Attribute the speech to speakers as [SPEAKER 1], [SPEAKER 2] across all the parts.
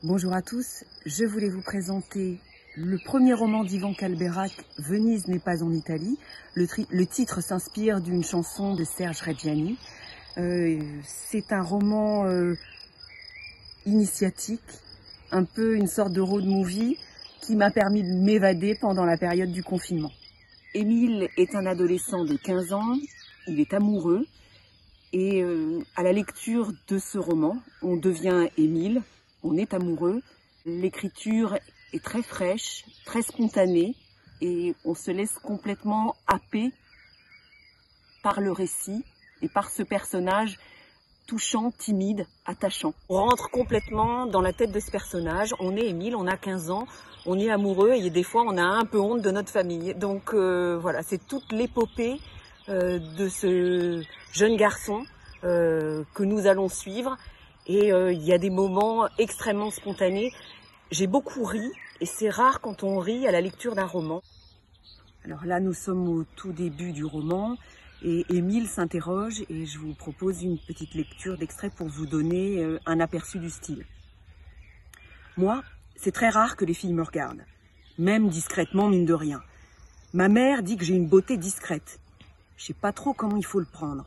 [SPEAKER 1] Bonjour à tous, je voulais vous présenter le premier roman d'Ivan Calberac, Venise n'est pas en Italie. Le titre s'inspire d'une chanson de Serge Reggiani. C'est un roman initiatique, un peu une sorte de road movie qui m'a permis de m'évader pendant la période du confinement. Émile est un adolescent de 15 ans, il est amoureux et à la lecture de ce roman, on devient Émile. On est amoureux, l'écriture est très fraîche, très spontanée et on se laisse complètement happer par le récit et par ce personnage touchant, timide, attachant. On rentre complètement dans la tête de ce personnage, on est Émile, on a 15 ans, on est amoureux et des fois on a un peu honte de notre famille. Donc voilà, c'est toute l'épopée de ce jeune garçon que nous allons suivre. Et il y a des moments extrêmement spontanés. J'ai beaucoup ri, et c'est rare quand on rit à la lecture d'un roman. Alors là, nous sommes au tout début du roman, et Émile s'interroge, et je vous propose une petite lecture d'extrait pour vous donner un aperçu du style. Moi, c'est très rare que les filles me regardent, même discrètement, mine de rien. Ma mère dit que j'ai une beauté discrète. Je sais pas trop comment il faut le prendre.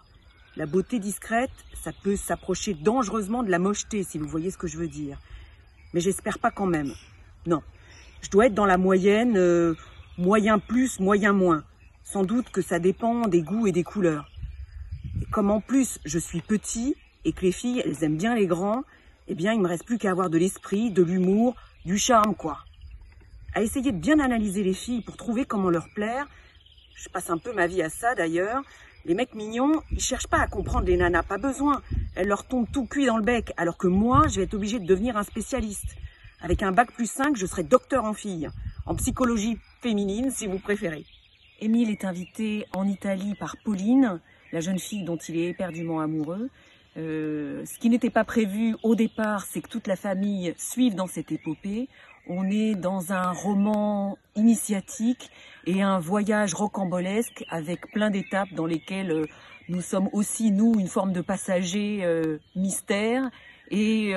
[SPEAKER 1] La beauté discrète, ça peut s'approcher dangereusement de la mocheté, si vous voyez ce que je veux dire. Mais j'espère pas quand même. Non, je dois être dans la moyenne, moyen plus, moyen moins. Sans doute que ça dépend des goûts et des couleurs. Et comme en plus je suis petit et que les filles, elles aiment bien les grands, eh bien il me reste plus qu'à avoir de l'esprit, de l'humour, du charme quoi. À essayer de bien analyser les filles pour trouver comment leur plaire. Je passe un peu ma vie à ça d'ailleurs. Les mecs mignons, ils cherchent pas à comprendre les nanas, pas besoin. Elles leur tombent tout cuit dans le bec, alors que moi, je vais être obligée de devenir un spécialiste. Avec un bac plus 5, je serai docteur en filles, en psychologie féminine si vous préférez. Émile est invité en Italie par Pauline, la jeune fille dont il est éperdument amoureux. Ce qui n'était pas prévu au départ, c'est que toute la famille suive dans cette épopée. On est dans un roman initiatique et un voyage rocambolesque avec plein d'étapes dans lesquelles nous sommes aussi, nous, une forme de passagers mystère. Et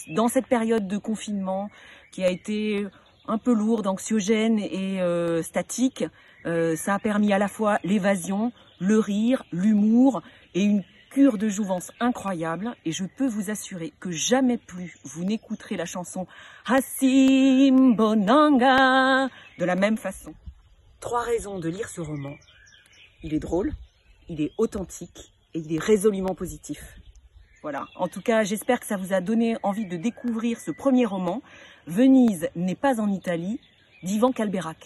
[SPEAKER 1] dans cette période de confinement qui a été un peu lourde, anxiogène et statique, ça a permis à la fois l'évasion, le rire, l'humour et une cure de jouvence incroyable, et je peux vous assurer que jamais plus vous n'écouterez la chanson Hassim Bonanga de la même façon. 3 raisons de lire ce roman. Il est drôle, il est authentique et il est résolument positif. Voilà, en tout cas j'espère que ça vous a donné envie de découvrir ce premier roman, Venise n'est pas en Italie, d'Ivan Calberac.